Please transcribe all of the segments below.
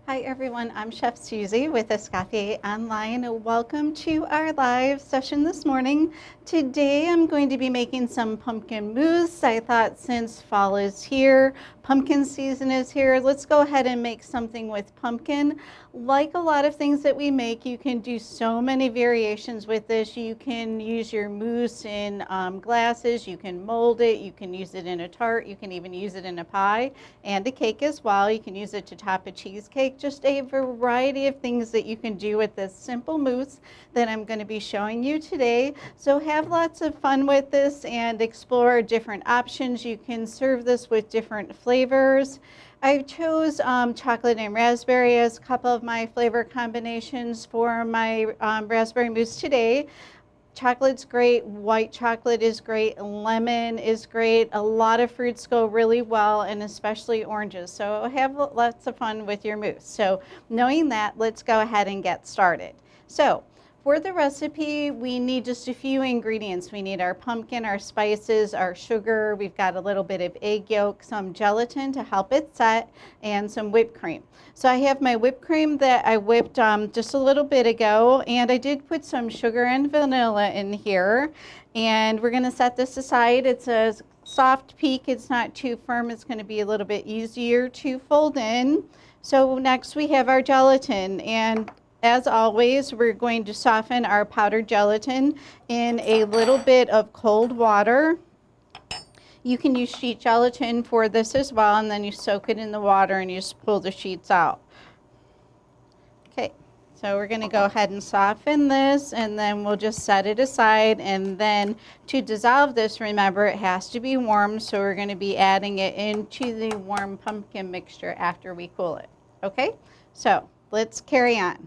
Hi everyone, I'm Chef Susie with Escafe Online. Welcome to our live session this morning. Today I'm going to be making some pumpkin mousse. I thought since fall is here, pumpkin season is here, let's go ahead and make something with pumpkin. Like a lot of things that we make, you can do so many variations with this. You can use your mousse in glasses, you can mold it, you can use it in a tart, you can even use it in a pie and a cake as well. You can use it to top a cheesecake. Just a variety of things that you can do with this simple mousse that I'm going to be showing you today. So have lots of fun with this and explore different options. You can serve this with different flavors. I chose chocolate and raspberry as a couple of my flavor combinations for my raspberry mousse today. Chocolate's great, white chocolate is great, lemon is great. A lot of fruits go really well, and especially oranges. So have lots of fun with your mousse. So knowing that, let's go ahead and get started. So for the recipe, we need just a few ingredients. We need our pumpkin, our spices, our sugar. We've got a little bit of egg yolk, some gelatin to help it set, and some whipped cream. So I have my whipped cream that I whipped just a little bit ago, and I did put some sugar and vanilla in here. And we're going to set this aside. It's a soft peak. It's not too firm. It's going to be a little bit easier to fold in. So next we have our gelatin, and as always, we're going to soften our powdered gelatin in a little bit of cold water. You can use sheet gelatin for this as well, and then you soak it in the water and you just pull the sheets out. Okay, so we're going to go ahead and soften this, and then we'll just set it aside. And then to dissolve this, remember it has to be warm, so we're going to be adding it into the warm pumpkin mixture after we cool it. Okay, so let's carry on.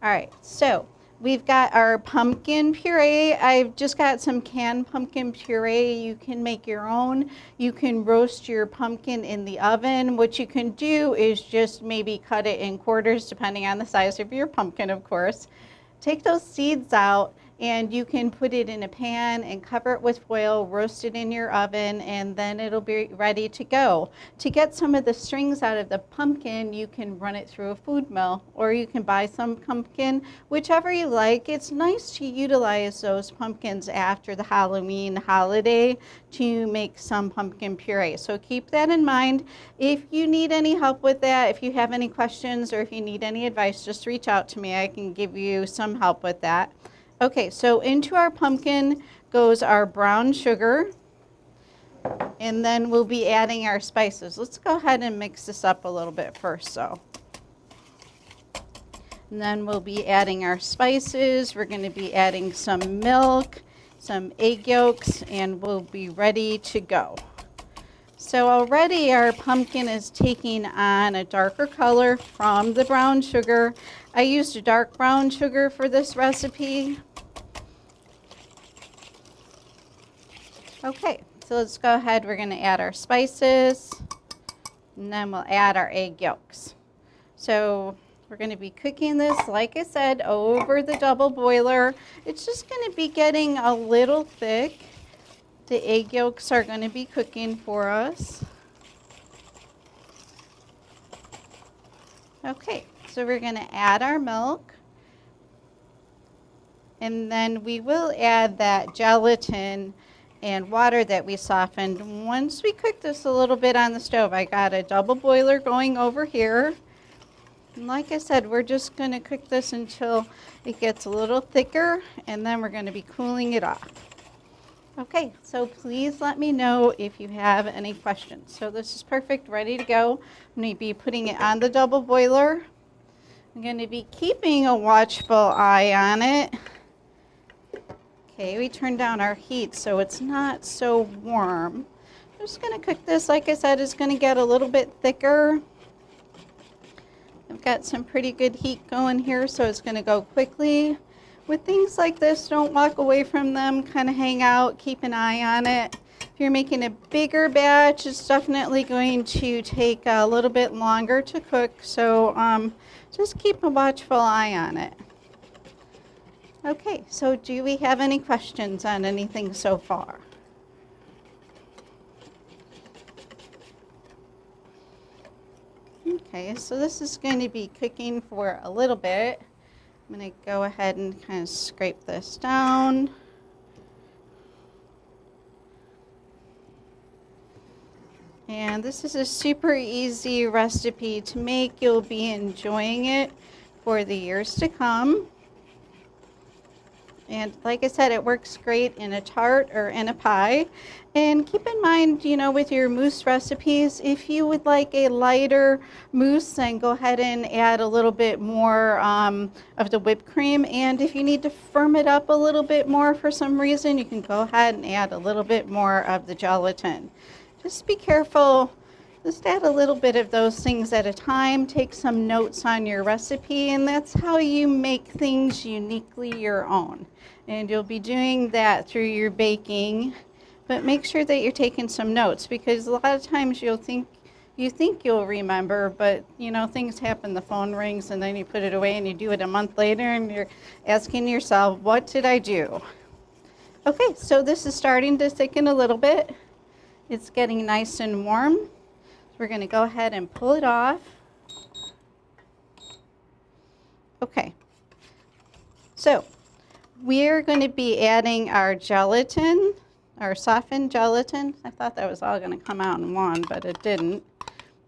All right, so we've got our pumpkin puree. I've just got some canned pumpkin puree. You can make your own. You can roast your pumpkin in the oven. What you can do is just maybe cut it in quarters, depending on the size of your pumpkin, of course. Take those seeds out, and you can put it in a pan and cover it with foil, roast it in your oven, and then it'll be ready to go. To get some of the strings out of the pumpkin, you can run it through a food mill, or you can buy some pumpkin, whichever you like. It's nice to utilize those pumpkins after the Halloween holiday to make some pumpkin puree. So keep that in mind. If you need any help with that, if you have any questions, or if you need any advice, just reach out to me. I can give you some help with that. Okay, so into our pumpkin goes our brown sugar, and then we'll be adding our spices. Let's go ahead and mix this up a little bit first, and then we'll be adding our spices. We're going to be adding some milk, some egg yolks, and we'll be ready to go. So already our pumpkin is taking on a darker color from the brown sugar. I used a dark brown sugar for this recipe. Okay, so let's go ahead. We're going to add our spices, and then we'll add our egg yolks. So we're going to be cooking this, like I said, over the double boiler. It's just going to be getting a little thick. The egg yolks are going to be cooking for us. Okay, so we're going to add our milk, and then we will add that gelatin and water that we softened. Once we cook this a little bit on the stove, I got a double boiler going over here. And like I said, we're just going to cook this until it gets a little thicker, and then we're going to be cooling it off. Okay, so please let me know if you have any questions. So this is perfect, ready to go. I'm going to be putting it on the double boiler. I'm going to be keeping a watchful eye on it. Okay, we turned down our heat so it's not so warm. I'm just going to cook this, like I said, it's going to get a little bit thicker. I've got some pretty good heat going here, so it's going to go quickly. With things like this, don't walk away from them, kind of hang out, keep an eye on it. If you're making a bigger batch, it's definitely going to take a little bit longer to cook, so just keep a watchful eye on it. Okay, so do we have any questions on anything so far? Okay. Okay, so this is going to be cooking for a little bit. I'm going to go ahead and kind of scrape this down. And this is a super easy recipe to make. You'll be enjoying it for the years to come. And like I said, it works great in a tart or in a pie. And keep in mind, you know, with your mousse recipes, if you would like a lighter mousse, then go ahead and add a little bit more of the whipped cream. And if you need to firm it up a little bit more for some reason, you can go ahead and add a little bit more of the gelatin. Just be careful. Just add a little bit of those things at a time. Take some notes on your recipe, and that's how you make things uniquely your own. And you'll be doing that through your baking, but make sure that you're taking some notes, because a lot of times you think you'll remember, but you know, things happen, the phone rings, and then you put it away and you do it a month later and you're asking yourself, what did I do? Okay, so this is starting to thicken a little bit. It's getting nice and warm. So we're going to go ahead and pull it off. Okay. So we're going to be adding our gelatin, our softened gelatin. I thought that was all going to come out in one, but it didn't.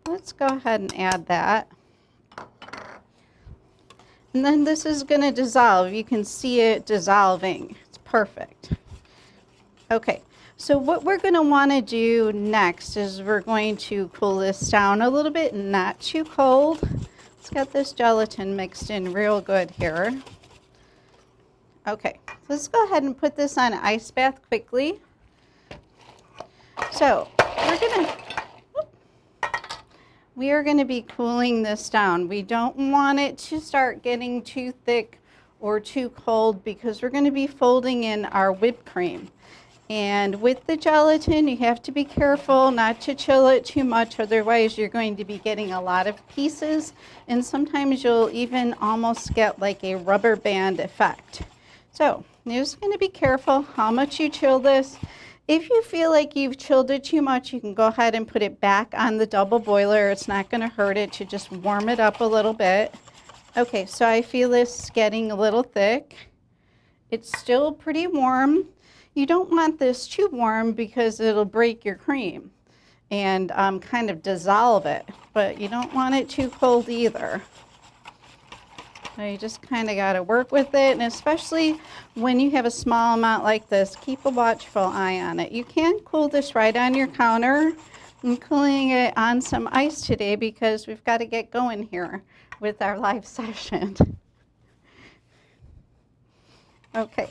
Let's go ahead and add that. And then this is going to dissolve. You can see it dissolving. It's perfect. Okay. So what we're going to want to do next is we're going to cool this down a little bit, not too cold. Let's get this gelatin mixed in real good here. Okay, let's go ahead and put this on ice bath quickly. So we are going to be cooling this down. We don't want it to start getting too thick or too cold, because we're going to be folding in our whipped cream. And with the gelatin, you have to be careful not to chill it too much, otherwise you're going to be getting a lot of pieces, and sometimes you'll even almost get like a rubber band effect. So you're just going to be careful how much you chill this. If you feel like you've chilled it too much, you can go ahead and put it back on the double boiler. It's not going to hurt it to just warm it up a little bit. Okay, so I feel this getting a little thick. It's still pretty warm. You don't want this too warm because it'll break your cream and kind of dissolve it, but you don't want it too cold either. So you just kind of got to work with it, and especially when you have a small amount like this, keep a watchful eye on it. You can cool this right on your counter. I'm cooling it on some ice today because we've got to get going here with our live session. Okay.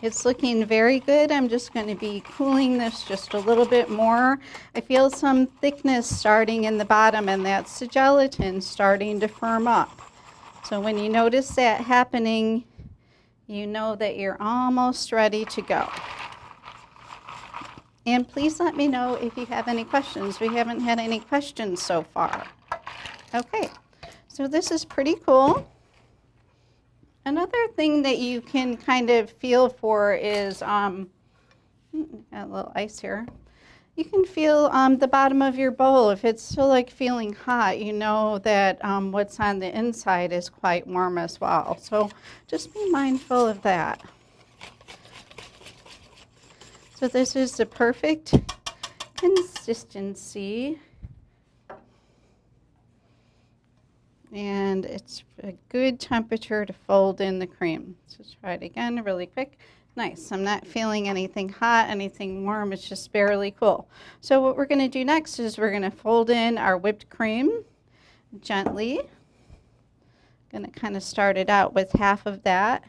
It's looking very good. I'm just going to be cooling this just a little bit more. I feel some thickness starting in the bottom, and that's the gelatin starting to firm up. So when you notice that happening, you know that you're almost ready to go. And please let me know if you have any questions. We haven't had any questions so far. Okay, so this is pretty cool. Another thing that you can kind of feel for is, got a little ice here. You can feel the bottom of your bowl. If it's still like feeling hot, you know that what's on the inside is quite warm as well. So just be mindful of that. So this is the perfect consistency. And it's a good temperature to fold in the cream. So try it again really quick. Nice. I'm not feeling anything hot, anything warm. It's just barely cool. So what we're going to do next is we're going to fold in our whipped cream gently. Going to kind of start it out with half of that.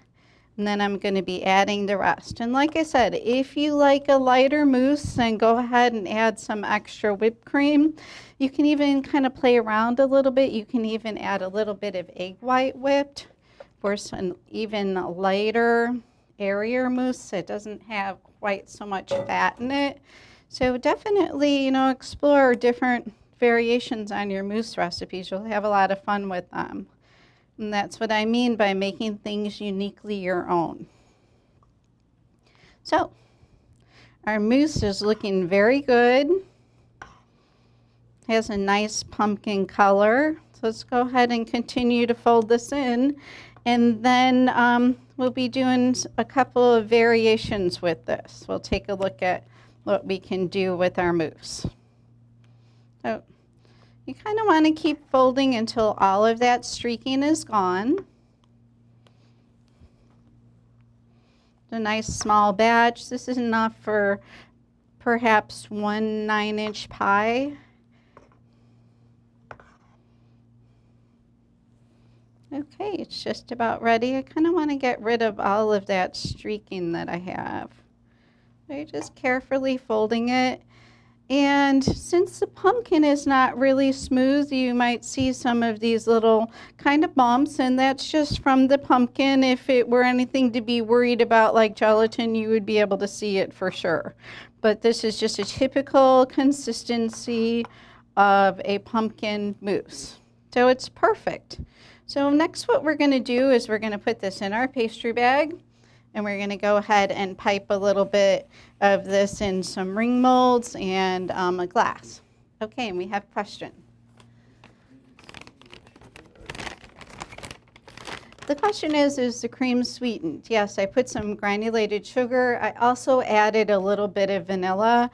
And then I'm going to be adding the rest. And like I said, if you like a lighter mousse, then go ahead and add some extra whipped cream. You can even kind of play around a little bit. You can even add a little bit of egg white whipped for some even lighter, airier mousse. It doesn't have quite so much fat in it. So definitely, you know, explore different variations on your mousse recipes. You'll have a lot of fun with them. And that's what I mean by making things uniquely your own. So, our mousse is looking very good. Has a nice pumpkin color. So let's go ahead and continue to fold this in. And then we'll be doing a couple of variations with this. We'll take a look at what we can do with our mousse. So you kind of want to keep folding until all of that streaking is gone. A nice small batch. This is enough for perhaps 1 9-inch pie. Okay, it's just about ready. I kind of want to get rid of all of that streaking that I have. So you're just carefully folding it. And since the pumpkin is not really smooth, you might see some of these little kind of bumps, and that's just from the pumpkin. If it were anything to be worried about like gelatin, you would be able to see it for sure. But this is just a typical consistency of a pumpkin mousse. So it's perfect. So next what we're going to do is we're going to put this in our pastry bag, and we're going to go ahead and pipe a little bit of this in some ring molds and a glass. Okay, and we have a question. The question is the cream sweetened? Yes, I put some granulated sugar. I also added a little bit of vanilla.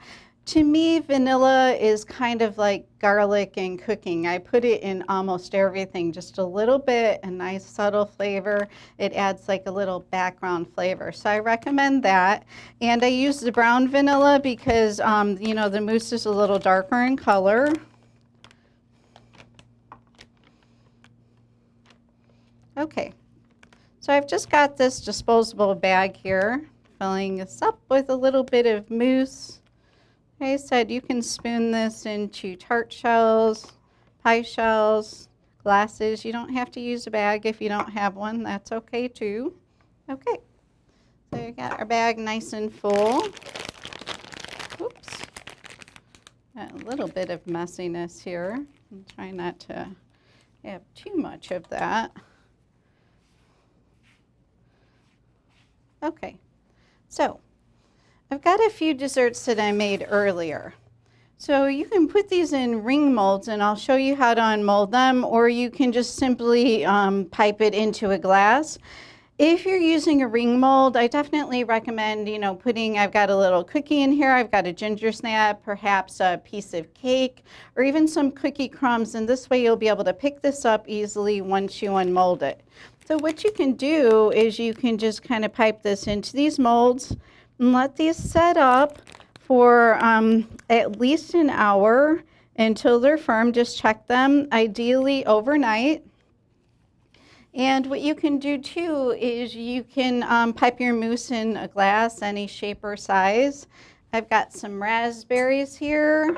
To me, vanilla is kind of like garlic in cooking. I put it in almost everything, just a little bit, a nice subtle flavor. It adds like a little background flavor. So I recommend that. And I use the brown vanilla because, you know, the mousse is a little darker in color. Okay, so I've just got this disposable bag here, filling this up with a little bit of mousse. Like I said, you can spoon this into tart shells, pie shells, glasses. You don't have to use a bag if you don't have one. That's okay too. Okay, so we got our bag nice and full. Oops, got a little bit of messiness here. I'm trying not to have too much of that. Okay, so I've got a few desserts that I made earlier. So you can put these in ring molds, and I'll show you how to unmold them, or you can just simply pipe it into a glass. If you're using a ring mold, I definitely recommend, you know, I've got a little cookie in here, I've got a ginger snap, perhaps a piece of cake, or even some cookie crumbs, and this way you'll be able to pick this up easily once you unmold it. So what you can do is you can just kind of pipe this into these molds, and let these set up for at least an hour until they're firm. Just check them, ideally overnight. And what you can do too is you can pipe your mousse in a glass, any shape or size. I've got some raspberries here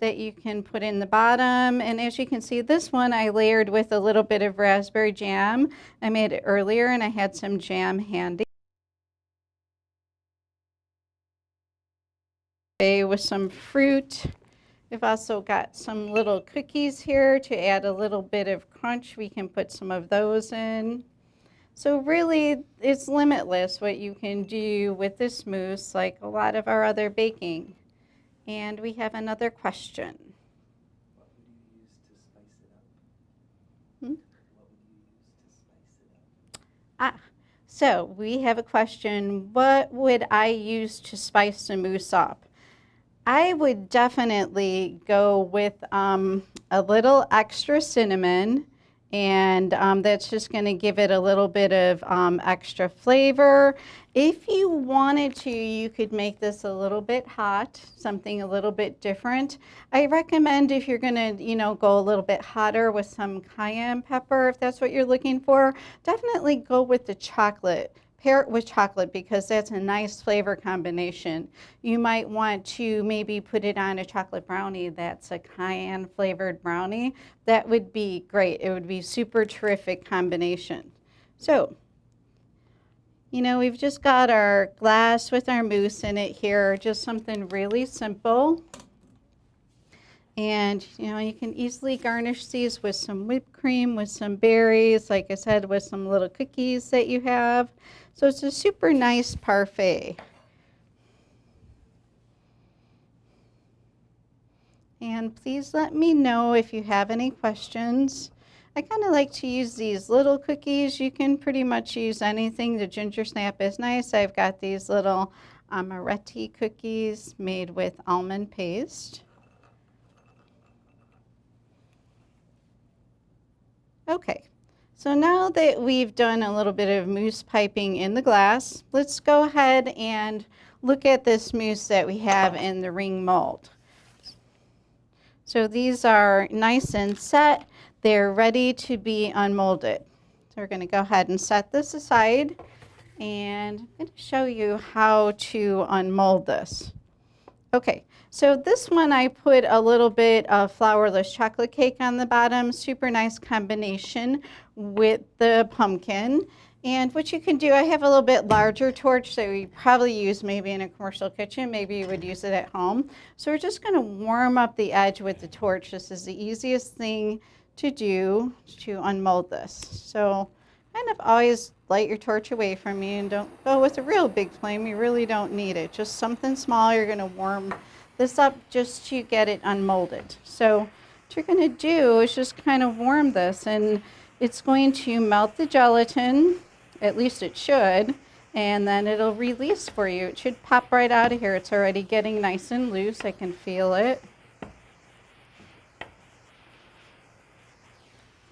that you can put in the bottom. And as you can see, this one I layered with a little bit of raspberry jam. I made it earlier and I had some jam handy. With some fruit. We've also got some little cookies here to add a little bit of crunch. We can put some of those in. So really, it's limitless what you can do with this mousse, like a lot of our other baking. And we have another question. What would you use to spice it up? What would you use to spice it up? So we have a question. What would I use to spice the mousse up? I would definitely go with a little extra cinnamon, and that's just going to give it a little bit of extra flavor. If you wanted to, you could make this a little bit hot, something a little bit different. I recommend if you're going to, you know, go a little bit hotter with some cayenne pepper, if that's what you're looking for, definitely go with the chocolate. Pair it with chocolate because that's a nice flavor combination. You might want to maybe put it on a chocolate brownie that's a cayenne flavored brownie. That would be great. It would be super terrific combination. So, you know, we've just got our glass with our mousse in it here, just something really simple. And, you know, you can easily garnish these with some whipped cream, with some berries, like I said, with some little cookies that you have. So it's a super nice parfait. And please let me know if you have any questions. I kind of like to use these little cookies. You can pretty much use anything. The ginger snap is nice. I've got these little amaretti cookies made with almond paste. Okay, so now that we've done a little bit of mousse piping in the glass, let's go ahead and look at this mousse that we have in the ring mold. So these are nice and set. They're ready to be unmolded. So we're going to go ahead and set this aside, and I'm going to show you how to unmold this. Okay, so this one I put a little bit of flourless chocolate cake on the bottom. Super nice combination with the pumpkin. And what you can do, I have a little bit larger torch, so you probably use maybe in a commercial kitchen, maybe you would use it at home. So we're just going to warm up the edge with the torch. This is the easiest thing to do to unmold this. So kind of always light your torch away from you and don't go with a real big flame. You really don't need it. Just something small. You're going to warm this up just to get it unmolded. So what you're going to do is just kind of warm this, and it's going to melt the gelatin. At least it should, and then it'll release for you. It should pop right out of here. It's already getting nice and loose. I can feel it.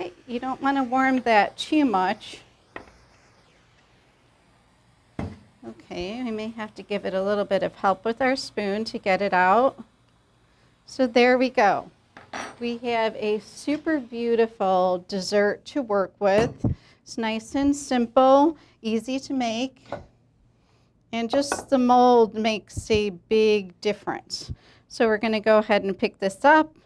Okay, you don't want to warm that too much. Okay, we may have to give it a little bit of help with our spoon to get it out. So there we go. We have a super beautiful dessert to work with. It's nice and simple, easy to make, and just the mold makes a big difference. So we're going to go ahead and pick this up,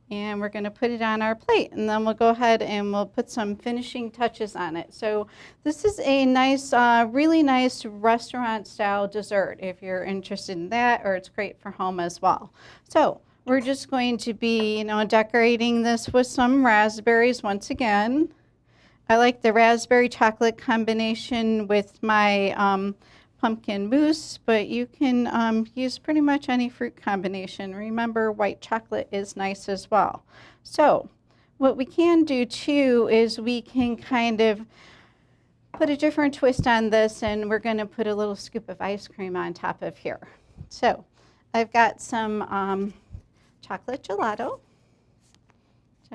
and we're going to put it on our plate, and then we'll go ahead and we'll put some finishing touches on it. So this is a nice, really nice restaurant-style dessert if you're interested in that, or it's great for home as well. So we're just going to be, decorating this with some raspberries once again. I like the raspberry chocolate combination with my pumpkin mousse, but you can use pretty much any fruit combination. Remember, white chocolate is nice as well. So what we can do too is we can kind of put a different twist on this, and we're going to put a little scoop of ice cream on top of here. So I've got some chocolate gelato.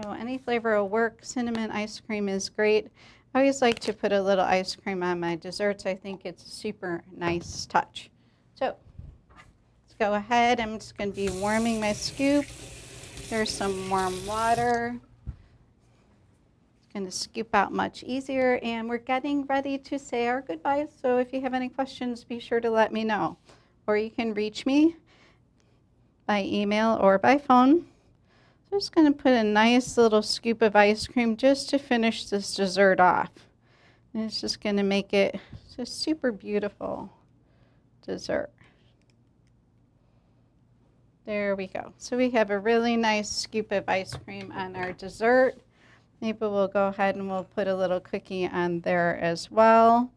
So any flavor will work. Cinnamon ice cream is great. I always like to put a little ice cream on my desserts. I think it's a super nice touch. So let's go ahead. I'm just going to be warming my scoop. There's some warm water. It's going to scoop out much easier. And we're getting ready to say our goodbyes. So if you have any questions, be sure to let me know. Or you can reach me by email or by phone. I'm just going to put a nice little scoop of ice cream just to finish this dessert off. And it's just going to make it just super beautiful dessert. There we go. So we have a really nice scoop of ice cream on our dessert. Maybe we'll go ahead and we'll put a little cookie on there as well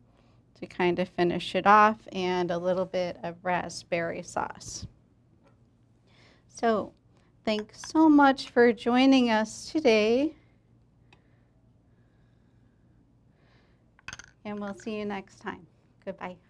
to kind of finish it off, and a little bit of raspberry sauce. So thanks so much for joining us today, and we'll see you next time. Goodbye.